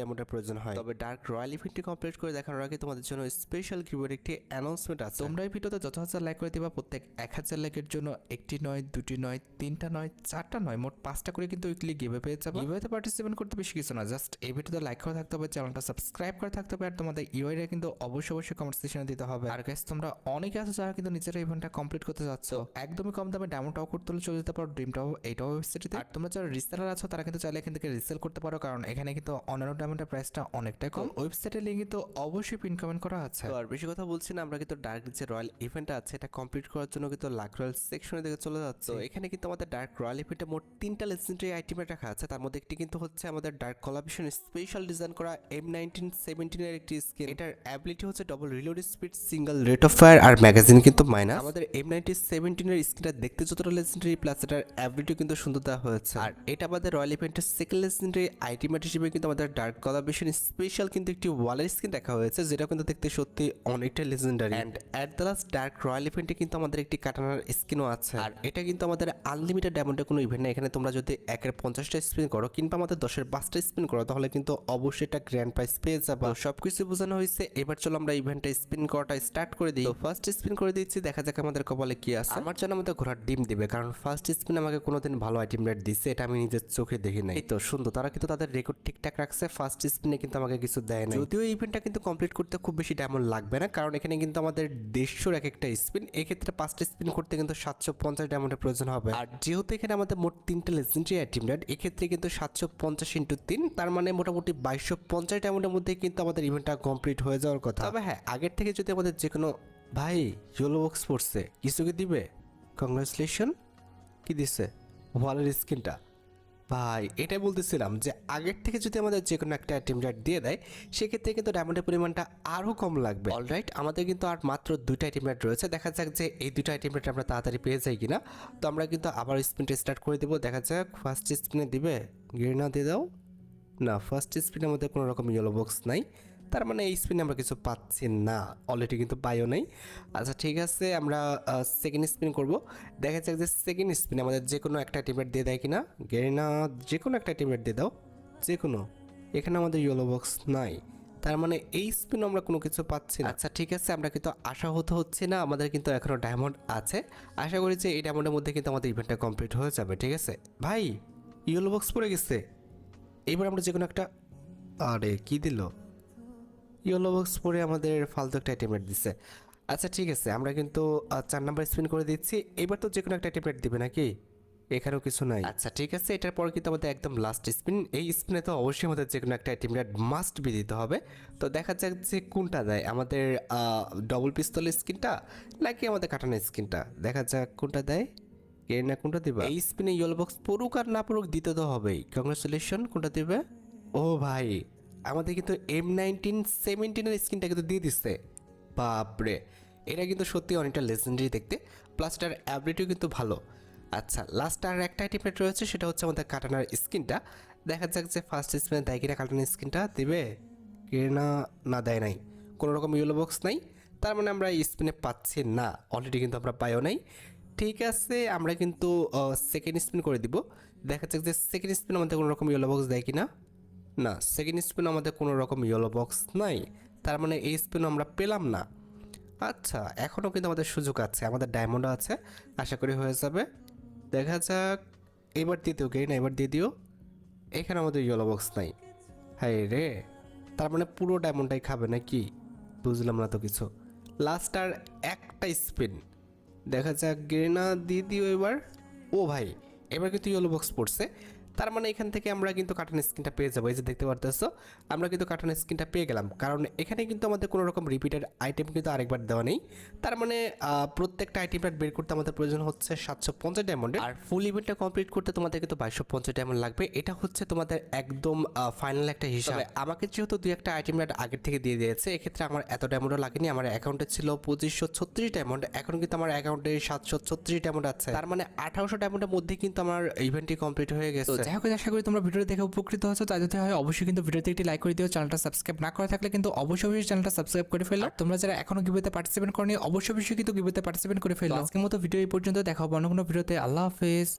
ডায়মন্ডের প্রয়োজন হয়। তবে ডার্ক রয়্যাল ইভেন্টটি কমপ্লিট করে দেখানোর আগে তোমাদের জন্য স্পেশাল গিভওয়ের একটি অ্যানাউন্সমেন্ট আছে। তোমরা এই ভিডিওতে যত হাজার লাইক করে দিবা প্রত্যেক 1000 লাইকের জন্য একটি নয়, দুটি নয়, তিনটা নয়, চারটা নয়, মোট 5টা করে কিন্তু উইকলি গিভওয়ে পেয়ে যাবে। গিভওয়েতে পার্টিসিপেট করতে বেশি কিছু না, জাস্ট এই ভিডিওতে লাইক করা থাকতে হবে, চ্যানেলটা সাবস্ক্রাইব করা থাকতে হবে, আর তোমাদের ইউআইডি কিন্তু অবশ্যই কমেন্ট সেকশনে দিতে হবে। আর গাইস তোমরা অনেকে আছো যারা কিন্তু নিজেরা ইভেন্টটা কমপ্লিট করতে যাচ্ছ, একদমই কম দামে ডায়মন্ড টপ করতে হলে চলে যেতে পারো ড্রিম টপ এইটাও ওয়েবসাইটে। আর তোমরা যারা রিসেলার আছো তারা কিন্তু চাইলে এখান থেকে রিসেল করতে পারো, কারণ এখানে কিন্তু অন্যান্য ডায়মন্ডের প্রাইসটা অনেকটাই কম। ওয়েবসাইটের লিঙ্ক কিন্তু অবশ্যই পিন কমেন্ট করা আছে। তো আর বেশি কথা বলছি না, আমরা কিন্তু ডার্ক যে রয়্যাল ইভেন্টটা আছে এটা কমপ্লিট করার জন্য কিন্তু লাক রয়্যাল সেকশনের দিকে চলে যাচ্ছে। তো এখানে কিন্তু আমাদের ডার্ক রয়্যাল ইভেন্টে মোট 3টা লেজেন্ডারি আইটেমে রাখা আছে। তার মধ্যে একটি কিন্তু হচ্ছে আমাদের ডার্ক কলাবিশন স্পেশাল ডিজাইন করা M1917 এর একটি স্কিন। এটার অ্যাবিলিটি হচ্ছে double reload speed, single rate of fire, আর ম্যাগাজিন কিন্তু মাইনাস। আমাদের M1917 এর স্কিনটা দেখতে যতটা লেজেন্ডারি, প্লাস এটার অ্যাবিলিটি কিন্তু সুন্দর দেওয়া হয়েছে। আর এটা আমাদের রয়্যাল ইভেন্টের সেকেন্ড লেজেন্ডারি আইটেমেট হিসেবে কিন্তু আমাদের ডার্ক কলাবিশন স্পেশাল কিন্তু একটি ওয়ালের স্কিন রাখা হয়েছে, যেটা কিন্তু দেখতে সত্যি অনেকটা legendary. And at the last dark royal ইভেন্টে কিন্তু আমাদের একটি কাটানার স্কিনও আছে। আর এটা কিন্তু আমাদের আনলিমিটেড ডায়মন্ডের কোনো ইভেন্ট না, এখানে তোমরা যদি 1-এর 50টা স্পিন করো কিংবা আমাদের 10-এর 5টা স্পিন করো তাহলে কিন্তু অবশ্যই একটা গ্র্যান্ড প্রাইজ পেয়ে যাবে। সবকিছু বোঝানো হয়েছে, এবার চলো আমরা ইভেন্টটা স্পিন করাটা স্টার্ট করে দিই। তো ফার্স্ট স্পিন করে দিচ্ছি, দেখা যাক আমাদের কপালে কি আছে। আমার জন্য আমাদের ঘোড়ার ডিম দিবে, কারণ ফার্স্ট স্পিন আমাকে কোনোদিন ভালো আইটেম রেট দিচ্ছে, এটা আমি নিজের চোখে দেখি নাই। এই তো সুন্দর, তারা কিন্তু তাদের রেকর্ড ঠিকঠাক রাখছে, ফার্স্ট স্পিনে কিন্তু আমাকে কিছু দেয় না। যদিও ইভেন্টটা কিন্তু কমপ্লিট করতে খুব বেশি ডায়মন্ড লাগবে না, কারণ এখানে কিন্তু আমাদের 150 এক একটা স্পিন, এক্ষেত্রে 5টা স্পিন করতে কিন্তু 750 ডায়মন্ডের প্রয়োজন হবে। আর যেহেতু এখানে আমাদের মোট 3টা লেজেন্ডারি আইটেম রেট, এক্ষেত্রে কিন্তু 750 ইন্টু 3, তার মানে মোটামুটি 2250 ডায়মন্ডের মধ্যে কিন্তু আমাদের ইভেন্টটা কমপ্লিট হয়ে যাওয়ার কথা। তবে হ্যাঁ, আগের থেকে যদি আমাদের যে কোনো ভাই ইয়েলো বক্স পড়ছে, কিছু কি দিবে? কংগ্রাচুলেশন। কি দিছে? ওয়ালের স্কিনটা। ভাই এটাই বলতেছিলাম যে আগের থেকে যদি আমাদের যে কোনো একটা আইটেম রেট দিয়ে দেয় সেক্ষেত্রে কিন্তু ডায়মন্ডের পরিমাণটা আরও কম লাগবে। অলরাইট, আমাদের কিন্তু আর মাত্র 2টা আইটেম রেট রয়েছে, দেখা যাক যে এই 2টা আইটেম রেট আমরা তাড়াতাড়ি পেয়ে যাই কিনা। তো আমরা কিন্তু আবার স্পিনটা স্টার্ট করে দেবো, দেখা যাক ফার্স্ট স্পিনে দিবে। গিরিনা দিয়ে দাও। না, ফার্স্ট স্পিনের মধ্যে কোনো রকম ইয়েলো বক্স নাই, তার মানে এই স্পিনে আমরা কিছু পাচ্ছি না, অলরেডি কিন্তু পাইও নাই। আচ্ছা ঠিক আছে, আমরা সেকেন্ড স্পিন করব, দেখা যাক যে সেকেন্ড স্পিনে আমাদের যে কোনো একটা টিমমেট দিয়ে দেয় কিনা। গেরিনা যে কোনো একটা টিমমেট দিয়ে দাও, যে কোনো। এখানে আমাদের ইয়েলো বক্স নাই, তার মানে এই স্পিন আমরা কোনো কিছু পাচ্ছি না। আচ্ছা ঠিক আছে, আমরা কিন্তু আশা হতে হচ্ছে না, আমাদের কিন্তু এখনও ডায়মন্ড আছে। আশা করি যে এই ডায়মন্ডের মধ্যে কিন্তু আমাদের ইভেন্টটা কমপ্লিট হয়ে যাবে। ঠিক আছে ভাই, ইয়েলো বক্স পড়ে গেছে। এইবার আমরা যে কোনো একটা, আরে কি দিল? ইয়েলো বক্স পরে আমাদের ফালতু একটা আইটেমেট দিচ্ছে। আচ্ছা ঠিক আছে, আমরা কিন্তু 4 নাম্বার স্পিন করে দিচ্ছি, এবার তো যে কোনো একটা আইটেমেট দিবে নাকি? এখানেও কিছু নাই। আচ্ছা ঠিক আছে, এটার পর কিন্তু আমাদের একদম লাস্ট স্পিন, এই স্পিনে তো অবশ্যই আমাদের যে কোনো একটা আইটেমেট মাস্ট বি দিতে হবে। তো দেখা যাক যে কোনটা দেয়, আমাদের ডবল পিস্তল স্কিনটা নাকি আমাদের কাটানো স্কিনটা। দেখা যাক কোনটা দেয়। কে না কোনটা দিবে? এই স্পিনে ইয়েলো বক্স পড়ুক আর না পড়ুক দিতে তো হবেই। কংগ্রেচুলেশন, কোনটা দিবে? ও ভাই, আমাদের কিন্তু M1917 এর স্কিনটা কিন্তু দিয়ে দিচ্ছে। বাপরে, এটা কিন্তু সত্যি অনেকটা লেজেন্ডারি দেখতে, প্লাস এটার অ্যাবিলিটিও কিন্তু ভালো। আচ্ছা লাস্ট আর একটা আইটেম রয়েছে, সেটা হচ্ছে আমাদের কাটানার স্কিনটা। দেখা যাক যে ফার্স্ট স্পিনে দেয় কিনা কাটানার স্কিনটা দিবে। কিনা না দেয় নাই, কোনো রকম ইয়েলো বক্স নাই, তার মানে আমরা এই স্পিনে পাচ্ছি না, অলরেডি কিন্তু আমরা পাইও নাই। ঠিক আছে, আমরা কিন্তু সেকেন্ড স্পিন করে দিব, দেখা যাক যে সেকেন্ড স্পিন আমাদের কোনো রকম ইয়েলো বক্স দেয় কিনা। না, সেকেন্ড স্পিন আমাদের কোনো রকম ইয়েলো বক্স নাই, তার মানে এই স্পিন আমরা পেলাম না। আচ্ছা এখনও কিন্তু আমাদের সুযোগ আছে, আমাদের ডায়মন্ডও আছে, আশা করি হয়ে যাবে। দেখা যাক, এবার দিয়ে দিও না, এবার দিয়ে দিও। এখানে আমাদের ইয়েলো বক্স নাই, হাই রে, তার মানে পুরো ডায়মন্ডটাই খাবে নাকি? বুঝলাম না তো কিছু। লাস্ট আর একটা স্পিন, দেখা যাক গেরিনা দিয়ে দিও এবার। ও ভাই, এবার কিন্তু ইয়েলো বক্স পড়ছে, তার মানে এখান থেকে আমরা কিন্তু কার্টুন স্ক্রিনটা পেয়ে যাবো। এই যে দেখতে পারতেছো, আমরা কিন্তু কার্টুন স্ক্রিনটা পেয়ে গেলাম, কারণ এখানে কিন্তু আমাদের কোনো রকম রিপিটেড আইটেম কিন্তু আরেকবার দেওয়া নেই। তার মানে প্রত্যেকটা আইটেমটা বের করতে আমাদের প্রয়োজন হচ্ছে 750 ডায়মন্ডের, আর ফুল ইভেন্টটা কমপ্লিট করতে তোমাদের কিন্তু 2250 ডায়মন্ড লাগবে। এটা হচ্ছে তোমাদের একদম ফাইনাল একটা হিসাব। আমাকে যেহেতু দুই একটা আইটেম আগের থেকে দিয়ে দিয়েছে, এক্ষেত্রে আমার এত ডায়মন্ডও লাগেনি, আমার অ্যাকাউন্টে ছিল 2536 ডায়মন্ড, এখন কিন্তু আমার অ্যাকাউন্টে 736 ডায়মন্ড আছে, তার মানে 1800 ডায়মন্ডের মধ্যে কিন্তু আমার ইভেন্টটি কমপ্লিট হয়ে গেছে। যাই হোক, আশা করি তোমরা ভিডিও দেখে উপকৃত হয়েছো, তাই যদি হয় অবশ্যই কিন্তু ভিডিওতে একটি লাইক করে দিও, চ্যানেলটা সাবস্ক্রাইব না করা থাকলে কিন্তু অবশ্যই চ্যানেলটা সাবস্ক্রাইব করে ফেলো। তোমরা যারা এখনো গিভওয়েতে পার্টিসিপেট করনি অবশ্যই কিন্তু গিভওয়েতে পার্টিসিপেট করে ফেলো। আজকের মতো ভিডিও এই পর্যন্ত, দেখা হবে অন্য কোনো ভিডিওতে। আল্লাহ হাফেজ।